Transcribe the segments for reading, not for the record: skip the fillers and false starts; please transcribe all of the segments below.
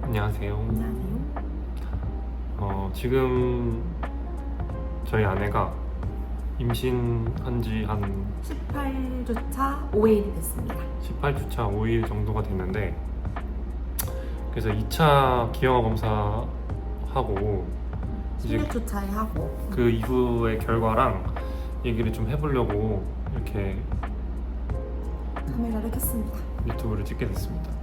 안녕하세요. 안녕하세요. 지금 저희 아내가 임신한 지 한 18주차 5일이 됐습니다. 18주차 5일 정도가 됐는데, 그래서 2차 기형아 검사하고 이제 16주차에 하고 그 이후의 결과랑 얘기를 좀 해보려고 이렇게 카메라를 켰습니다. 유튜브를 찍게 됐습니다.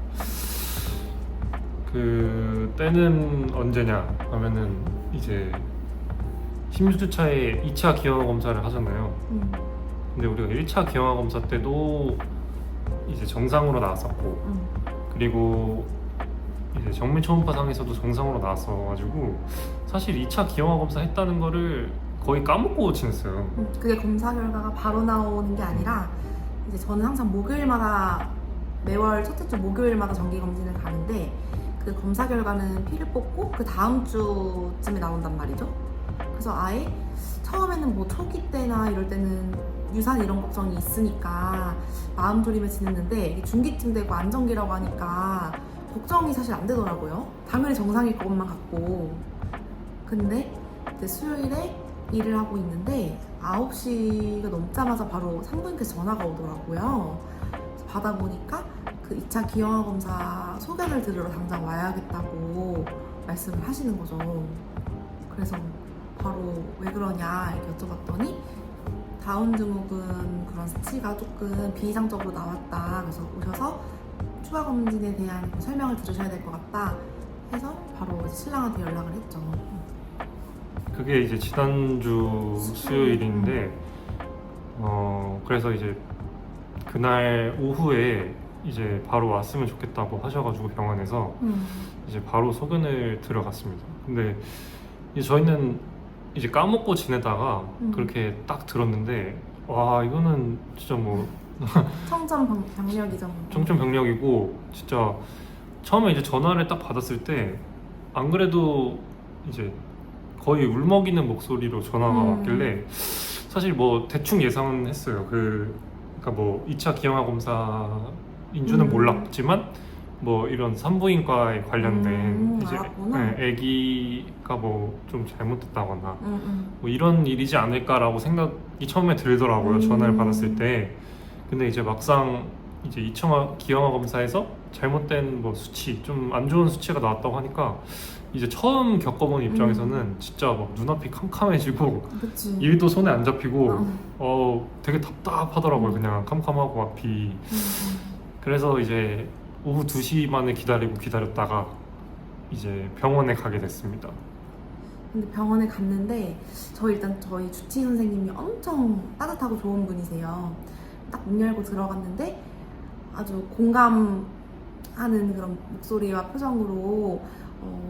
그 때는 언제냐 하면은 이제 16주차에 2차 기형아 검사를 하잖아요. 근데 우리가 1차 기형아 검사 때도 이제 정상으로 나왔었고, 그리고 이제 정밀 초음파상에서도 정상으로 나왔어가지고 사실 2차 기형아 검사 했다는 거를 거의 까먹고 지냈어요. 그게 검사 결과가 바로 나오는 게 아니라 이제 저는 항상 목요일마다 매월 첫째 주 목요일마다 정기 검진을 가는데 그 검사 결과는 피를 뽑고 그 다음 주쯤에 나온단 말이죠. 그래서 아예 처음에는 뭐 초기 때나 이럴 때는 유산 이런 걱정이 있으니까 마음 졸이며 지냈는데 이게 중기쯤 되고 안정기라고 하니까 걱정이 사실 안 되더라고요. 당연히 정상일 것만 같고. 근데 이제 수요일에 일을 하고 있는데 9시가 넘자마자 바로 산부인과에서 전화가 오더라고요. 그래서 받아보니까 그 2차 기형아 검사 소견을 들으러 당장 와야겠다고 말씀을 하시는 거죠. 그래서 바로 왜 그러냐 이렇게 여쭤봤더니 다운 증후군 그런 수치가 조금 비이상적으로 나왔다. 그래서 오셔서 추가 검진에 대한 설명을 들으셔야 될 것 같다 해서 바로 이제 신랑한테 연락을 했죠. 그게 이제 지난주 수요일인데, 그래서 이제 그날 오후에 이제 바로 왔으면 좋겠다고 하셔가지고 병원에서 이제 바로 소견을 들어갔습니다. 근데 이제 저희는 이제 까먹고 지내다가 그렇게 딱 들었는데, 와, 이거는 진짜 뭐 청천벽력이죠. 청천벽력이고, 진짜 처음에 이제 전화를 딱 받았을 때 안 그래도 이제 거의 울먹이는 목소리로 전화가 왔길래 사실 뭐 대충 예상은 했어요. 그러니까 뭐 2차 기형아 검사인 줄은 몰랐지만 뭐 이런 산부인과에 관련된 이제 아기가 뭐 좀 잘못됐다거나 뭐 이런 일이지 않을까라고 생각이 처음에 들더라고요. 전화를 받았을 때. 근데 이제 막상 이제 2차 기형아 검사에서 잘못된 뭐 수치, 좀 안 좋은 수치가 나왔다고 하니까 이제 처음 겪어본 입장에서는 진짜 막 눈앞이 캄캄해지고 그치. 일도 손에 안 잡히고 되게 답답하더라고요. 그냥 캄캄하고 앞이. 그래서 이제 오후 2시만에 기다렸다가 이제 병원에 가게 됐습니다. 근데 병원에 갔는데 일단 저희 주치 선생님이 엄청 따뜻하고 좋은 분이세요. 딱 문 열고 들어갔는데 아주 공감하는 그런 목소리와 표정으로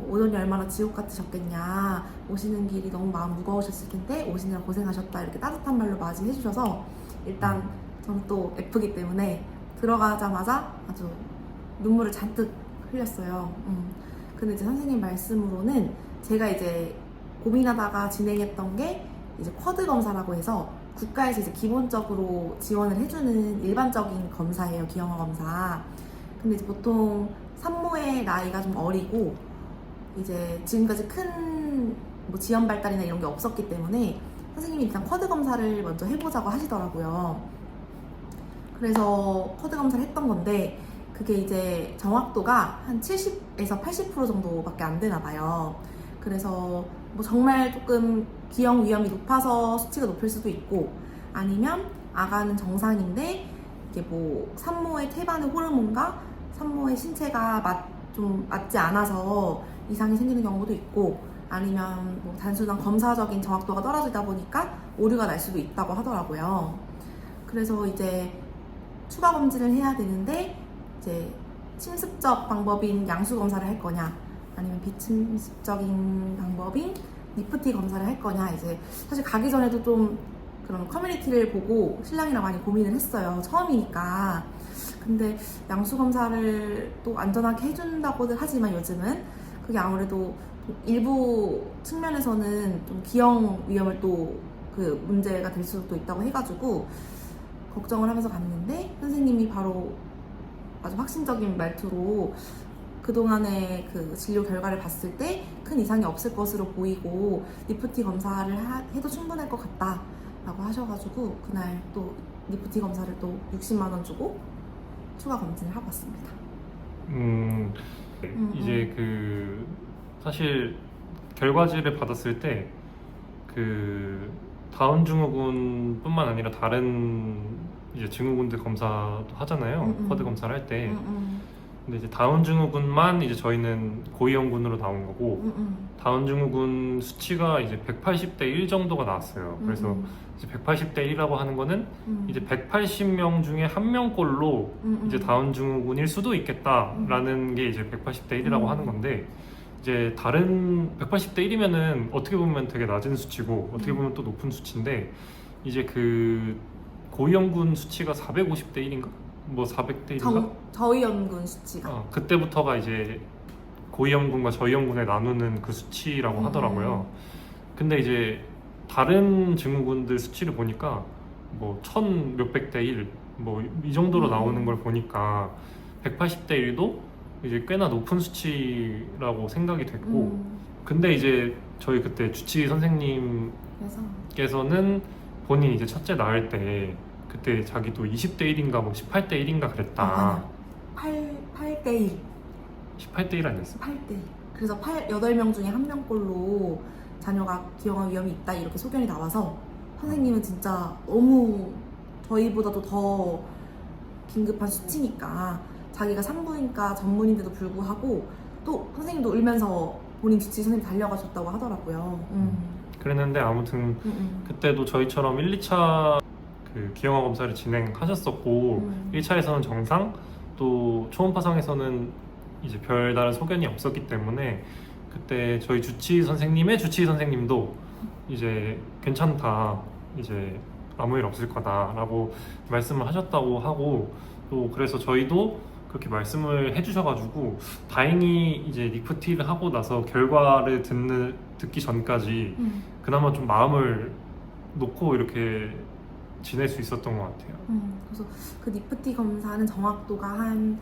오전이 얼마나 지옥 같으셨겠냐, 오시는 길이 너무 마음 무거우셨을 텐데 오시느라 고생하셨다, 이렇게 따뜻한 말로 맞이해 주셔서 일단 저는 또 F기 때문에 들어가자마자 아주 눈물을 잔뜩 흘렸어요. 근데 이제 선생님 말씀으로는 제가 이제 고민하다가 진행했던 게 이제 쿼드 검사라고 해서 국가에서 이제 기본적으로 지원을 해주는 일반적인 검사예요, 기형아 검사. 근데 이제 보통 산모의 나이가 좀 어리고 이제 지금까지 큰 뭐 지연 발달이나 이런 게 없었기 때문에 선생님이 일단 쿼드 검사를 먼저 해보자고 하시더라고요. 그래서 쿼드 검사를 했던 건데 그게 이제 정확도가 한 70에서 80% 정도밖에 안 되나 봐요. 그래서 뭐 정말 조금 기형 위험이 높아서 수치가 높을 수도 있고, 아니면 아가는 정상인데 이게 뭐 산모의 태반의 호르몬과 산모의 신체가 좀 맞지 않아서 이상이 생기는 경우도 있고, 아니면 뭐 단순한 검사적인 정확도가 떨어지다 보니까 오류가 날 수도 있다고 하더라고요. 그래서 이제 추가 검진을 해야 되는데 이제 침습적 방법인 양수 검사를 할 거냐, 아니면 비침습적인 방법인 니프티 검사를 할 거냐, 이제 사실 가기 전에도 좀 그런 커뮤니티를 보고 신랑이랑 많이 고민을 했어요. 처음이니까. 근데 양수 검사를 또 안전하게 해준다고들 하지만 요즘은 그게 아무래도 일부 측면에서는 좀 기형 위험을 또 그 문제가 될 수도 있다고 해가지고 걱정을 하면서 갔는데 선생님이 바로 아주 확신적인 말투로 그동안의 그 진료 결과를 봤을 때 큰 이상이 없을 것으로 보이고 니프티 검사를 해도 충분할 것 같다 라고 하셔가지고 그날 또 니프티 검사를 또 60만 원 주고 추가 검진을 하고 왔습니다. 이제 그 사실 결과지를 받았을 때 그 다운 증후군뿐만 아니라 다른 이제 증후군들 검사도 하잖아요. 쿼드 검사를 할 때. 근데 이제 다운 증후군만 이제 저희는 고위험군으로 나온 거고 다운 증후군 수치가 이제 180대 1 정도가 나왔어요. 그래서 이제 180대 1이라고 하는 거는 이제 180명 중에 1명꼴로 이제 다운 증후군일 수도 있겠다라는 게 이제 180대 1이라고 하는 건데 이제 다른 180대 1이면은 어떻게 보면 되게 낮은 수치고 어떻게 보면 또 높은 수치인데 이제 그 고위험군 수치가 450대 1인가? 뭐 400대 1인가? 저위험군 수치가 그때부터가 이제 고위험군과 저위험군을 나누는 그 수치라고 하더라고요. 근데 이제 다른 증후군들 수치를 보니까 뭐 1000몇백 대 1, 뭐 이 정도로 나오는 걸 보니까 180대 1도 이제 꽤나 높은 수치라고 생각이 됐고 근데 이제 저희 그때 주치의 선생님께서는 본인 이제 첫째 낳을 때 그때 자기도 20대 1인가 뭐 18대 1인가 그랬다. 8대 1. 18대 1 아니었어? 8대 1. 그래서 8명 중에 1명꼴로 자녀가 기형아 위험이 있다 이렇게 소견이 나와서 선생님은 진짜 너무 저희보다도 더 긴급한 수치니까 자기가 산부인과 전문인데도 불구하고 또 선생님도 울면서 본인 주치의 선생님 달려가셨다고 하더라고요. 그랬는데 아무튼 그때도 저희처럼 1, 2차 그 기형아 검사를 진행하셨었고 1차에서는 정상, 또 초음파상에서는 이제 별다른 소견이 없었기 때문에 그때 저희 주치의 선생님의 주치의 선생님도 이제 괜찮다, 이제 아무 일 없을 거다라고 말씀을 하셨다고 하고 또 그래서 저희도 그렇게 말씀을 해주셔가지고 다행히 이제 니프티를 하고 나서 결과를 듣기 전까지 그나마 좀 마음을 놓고 이렇게 지낼 수 있었던 것 같아요. 그래서 그 니프티 검사는 정확도가 한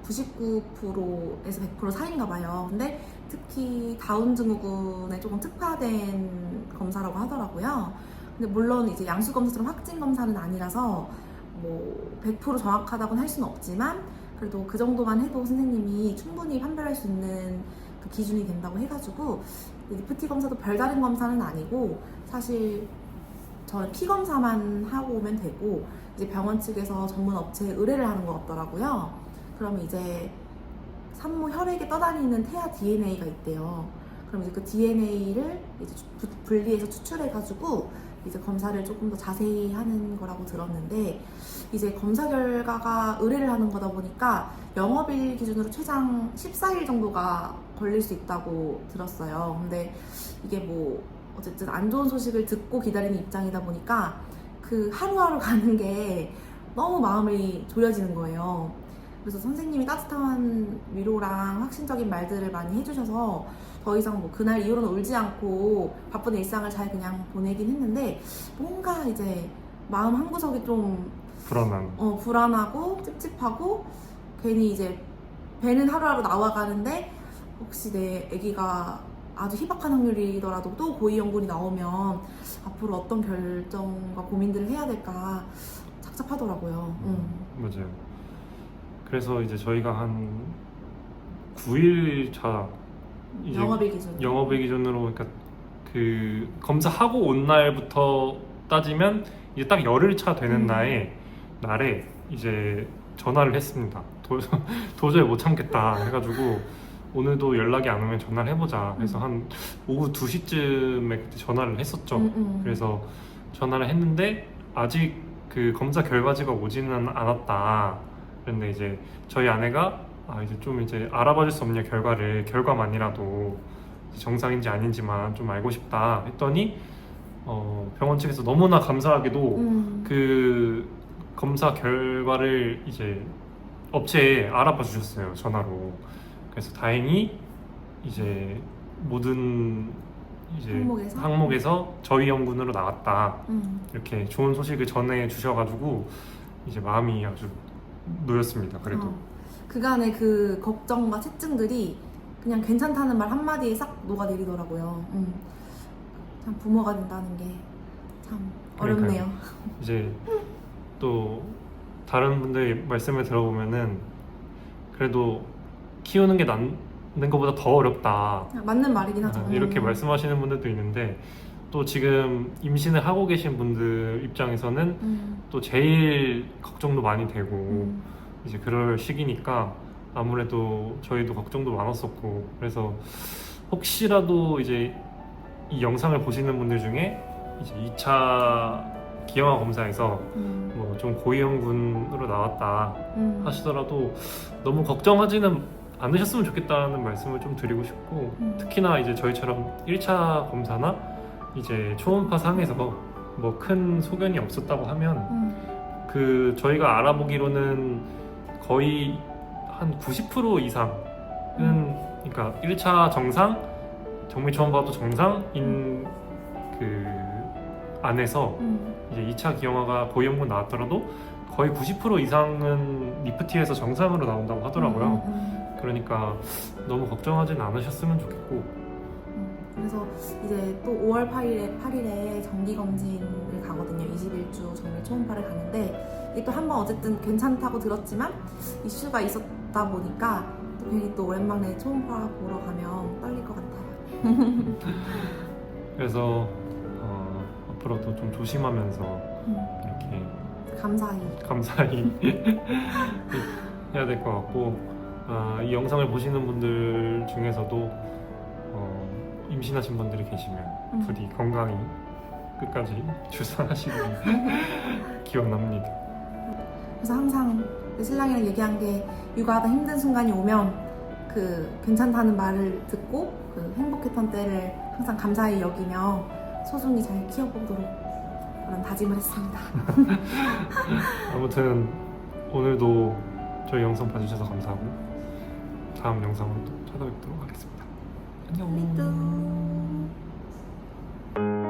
99%에서 100% 사이인가 봐요. 근데 특히 다운 증후군에 조금 특화된 검사라고 하더라고요. 근데 물론 이제 양수 검사처럼 확진 검사는 아니라서 뭐 100% 정확하다고는 할 수는 없지만 그래도 그 정도만 해도 선생님이 충분히 판별할 수 있는 그 기준이 된다고 해가지고 니프티 검사도 별다른 검사는 아니고 사실 저는 피 검사만 하고 오면 되고 이제 병원 측에서 전문 업체에 의뢰를 하는 것 같더라고요. 그러면 이제 산모 혈액에 떠다니는 태아 DNA가 있대요. 그럼 이제 그 DNA를 이제 분리해서 추출해가지고 이제 검사를 조금 더 자세히 하는 거라고 들었는데 이제 검사 결과가 의뢰를 하는 거다 보니까 영업일 기준으로 최장 14일 정도가 걸릴 수 있다고 들었어요. 근데 이게 뭐 어쨌든 안 좋은 소식을 듣고 기다리는 입장이다 보니까 그 하루하루 가는 게 너무 마음이 졸여지는 거예요. 그래서 선생님이 따뜻한 위로랑 확신적인 말들을 많이 해주셔서 더 이상 뭐 그날 이후로는 울지 않고 바쁜 일상을 잘 그냥 보내긴 했는데 뭔가 이제 마음 한구석이 좀 불안하고 찝찝하고 괜히 이제 배는 하루하루 나와가는데 혹시 내 아기가 아주 희박한 확률이더라도 또 고위험군이 나오면 앞으로 어떤 결정과 고민들을 해야 될까 착잡하더라고요. 맞아요. 그래서 이제 저희가 한 9일 차 이제 영업일 기준으로 그러니까 그 검사하고 온 날부터 따지면 이제 딱 열흘 차 되는 날에 이제 전화를 했습니다. 도저히 못 참겠다 해가지고 오늘도 연락이 안 오면 전화를 해보자 해서 한 오후 2시쯤에 그때 전화를 했었죠. 그래서 전화를 했는데 아직 그 검사 결과지가 오지는 않았다. 그런데 이제 저희 아내가 이제 좀 이제 알아봐 줄 수 없냐 결과만이라도 정상인지 아닌지만 좀 알고 싶다 했더니 병원 측에서 너무나 감사하게도 그 검사 결과를 이제 업체에 알아봐 주셨어요, 전화로. 그래서 다행히 이제 모든 이제 항목에서 저위험군으로 나왔다. 이렇게 좋은 소식을 전해 주셔가지고 이제 마음이 아주 놓였습니다. 그래도 그간의 그 걱정과 채증들이 그냥 괜찮다는 말 한마디에 싹 녹아내리더라고요. 참 부모가 된다는 게 참 어렵네요. 이제 또 다른 분들 말씀을 들어보면은 그래도 키우는 게 낳는 것보다 더 어렵다. 맞는 말이긴 하죠. 이렇게 말씀하시는 분들도 있는데 또 지금 임신을 하고 계신 분들 입장에서는 또 제일 걱정도 많이 되고 이제 그럴 시기니까 아무래도 저희도 걱정도 많았었고 그래서 혹시라도 이제 이 영상을 보시는 분들 중에 이제 2차 기형아 검사에서 뭐 좀 고위험군으로 나왔다 하시더라도 너무 걱정하지는 않으셨으면 좋겠다는 말씀을 좀 드리고 싶고 특히나 이제 저희처럼 1차 검사나 이제 초음파 상에서 뭐 큰 소견이 없었다고 하면 그 저희가 알아보기로는 거의 한 90% 이상은 그러니까 1차 정상, 정밀 초음파도 정상인 그 안에서 이제 2차 기형아가 고위험군 나왔더라도 거의 90% 이상은 리프티에서 정상으로 나온다고 하더라고요. 그러니까 너무 걱정하진 않으셨으면 좋겠고 그래서 이제 또 5월 8일에 정기검진을 가거든요. 21주 정밀 초음파를 가는데 이게 또 한 번 어쨌든 괜찮다고 들었지만 이슈가 있었다 보니까 또 괜히 또 오랜만에 초음파 보러 가면 떨릴 것 같아요. 그래서 앞으로도 좀 조심하면서 이렇게 감사히 해야 될 것 같고 이 영상을 보시는 분들 중에서도 임신하신 분들이 계시면 부디 건강히 끝까지 출산하시길 기원합니다. 그래서 항상 신랑이랑 얘기한 게 육아하다 힘든 순간이 오면 그 괜찮다는 말을 듣고 그 행복했던 때를 항상 감사히 여기며 소중히 잘 키워보도록 그런 다짐을 했습니다. 아무튼 오늘도 저희 영상 봐주셔서 감사하고 다음 영상으로 또 찾아뵙도록 하겠습니다. 안녕. 또